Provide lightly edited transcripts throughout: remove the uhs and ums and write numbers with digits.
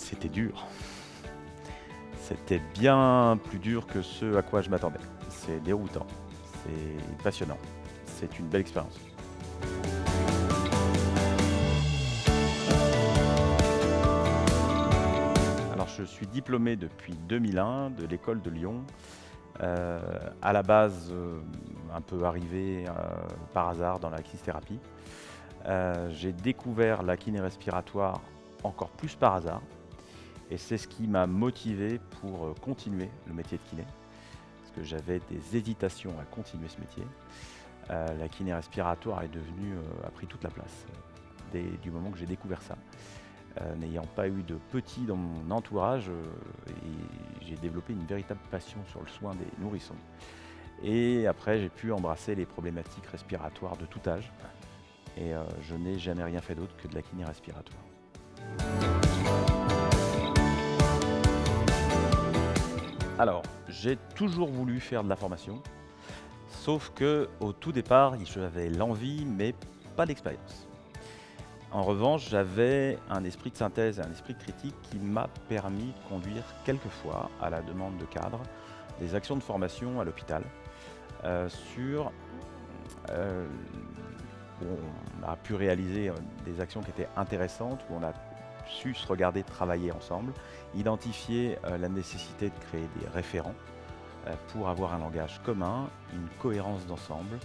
c'était dur. C'était bien plus dur que ce à quoi je m'attendais. C'est déroutant, c'est passionnant, c'est une belle expérience. Alors je suis diplômé depuis 2001 de l'école de Lyon. À la base, un peu arrivé par hasard dans la kinésithérapie. J'ai découvert la kiné respiratoire encore plus par hasard. Et c'est ce qui m'a motivé pour continuer le métier de kiné. Parce que j'avais des hésitations à continuer ce métier. La kiné respiratoire est devenue, a pris toute la place du moment que j'ai découvert ça. N'ayant pas eu de petits dans mon entourage, j'ai développé une véritable passion sur le soin des nourrissons. Et après, j'ai pu embrasser les problématiques respiratoires de tout âge. Et je n'ai jamais rien fait d'autre que de la kiné respiratoire. Alors, j'ai toujours voulu faire de la formation, sauf que au tout départ, j'avais l'envie, mais pas l'expérience. En revanche, j'avais un esprit de synthèse et un esprit critique qui m'a permis de conduire quelquefois, à la demande de cadres, des actions de formation à l'hôpital où on a pu réaliser des actions qui étaient intéressantes, où on a su se regarder travailler ensemble, identifier la nécessité de créer des référents pour avoir un langage commun, une cohérence d'ensemble,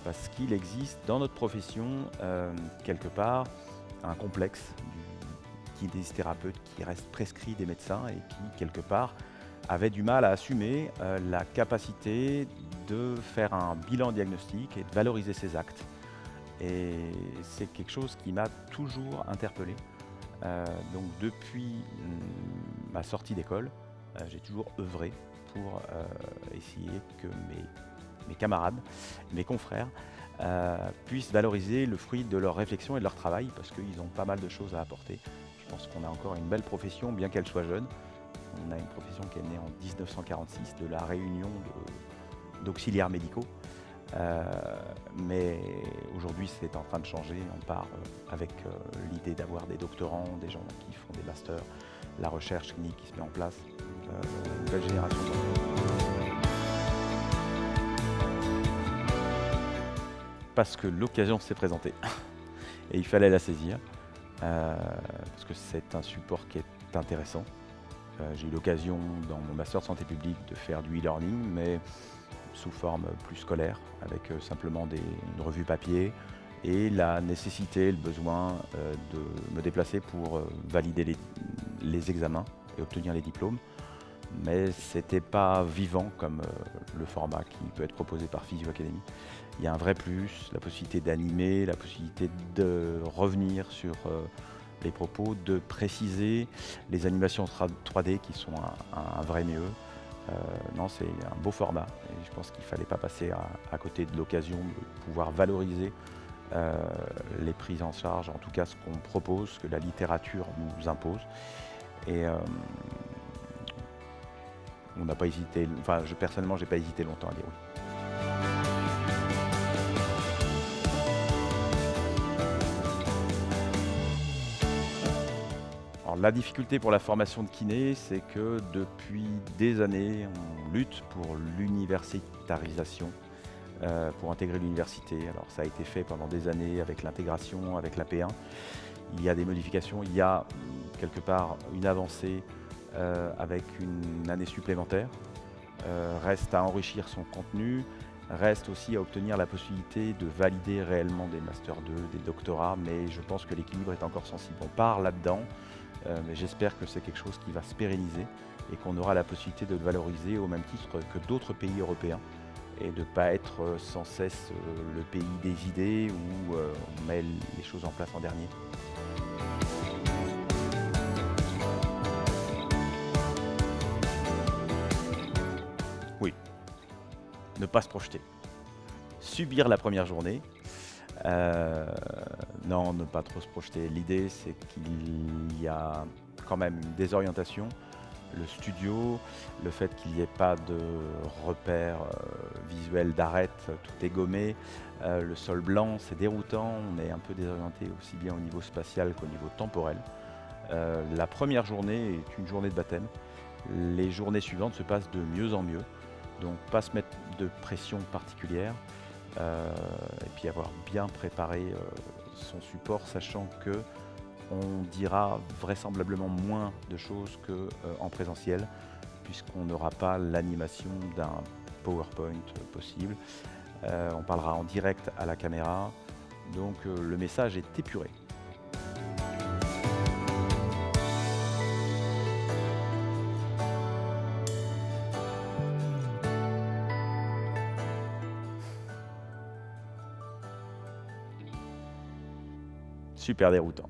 parce qu'il existe dans notre profession, quelque part, un complexe du kinésithérapeute qui reste prescrit des médecins et qui, quelque part, avait du mal à assumer la capacité de faire un bilan diagnostique et de valoriser ses actes. Et c'est quelque chose qui m'a toujours interpellé. Donc depuis ma sortie d'école, j'ai toujours œuvré pour essayer que mes camarades, mes confrères, puissent valoriser le fruit de leur réflexion et de leur travail, parce qu'ils ont pas mal de choses à apporter. Je pense qu'on a encore une belle profession, bien qu'elle soit jeune. On a une profession qui est née en 1946 de la réunion d'auxiliaires médicaux. Mais aujourd'hui, c'est en train de changer. On part avec l'idée d'avoir des doctorants, des gens qui font des masters, la recherche clinique qui se met en place, une nouvelle génération. Parce que l'occasion s'est présentée et il fallait la saisir, parce que c'est un support qui est intéressant. J'ai eu l'occasion dans mon master de santé publique de faire du e-learning, mais sous forme plus scolaire, avec simplement une revue papier et la nécessité, le besoin de me déplacer pour valider les examens et obtenir les diplômes. Mais c'était pas vivant comme le format qui peut être proposé par Physio Academy. Il y a un vrai plus, la possibilité d'animer, la possibilité de revenir sur les propos, de préciser les animations 3D qui sont un vrai mieux. Non, c'est un beau format et je pense qu'il ne fallait pas passer à côté de l'occasion de pouvoir valoriser les prises en charge, en tout cas ce qu'on propose, ce que la littérature nous impose. Et on n'a pas hésité, enfin personnellement j'ai pas hésité longtemps à dire oui. Alors, la difficulté pour la formation de kiné, c'est que depuis des années, on lutte pour l'universitarisation, pour intégrer l'université. Alors ça a été fait pendant des années avec l'intégration, avec la P1. Il y a des modifications, il y a quelque part une avancée avec une année supplémentaire. Reste à enrichir son contenu, reste aussi à obtenir la possibilité de valider réellement des Master 2, des doctorats, mais je pense que l'équilibre est encore sensible. On part là-dedans, mais j'espère que c'est quelque chose qui va se pérenniser et qu'on aura la possibilité de le valoriser au même titre que d'autres pays européens et de ne pas être sans cesse le pays des idées où on met les choses en place en dernier. Oui, ne pas se projeter. Subir la première journée, non, ne pas trop se projeter. L'idée, c'est qu'il y a quand même une désorientation. Le studio, le fait qu'il n'y ait pas de repères visuels d'arête, tout est gommé. Le sol blanc, c'est déroutant. On est un peu désorienté aussi bien au niveau spatial qu'au niveau temporel. La première journée est une journée de baptême. Les journées suivantes se passent de mieux en mieux. Donc pas se mettre de pression particulière et puis avoir bien préparé son support, sachant que on dira vraisemblablement moins de choses qu'en présentiel, puisqu'on n'aura pas l'animation d'un PowerPoint possible. On parlera en direct à la caméra, donc le message est épuré. Super déroutant.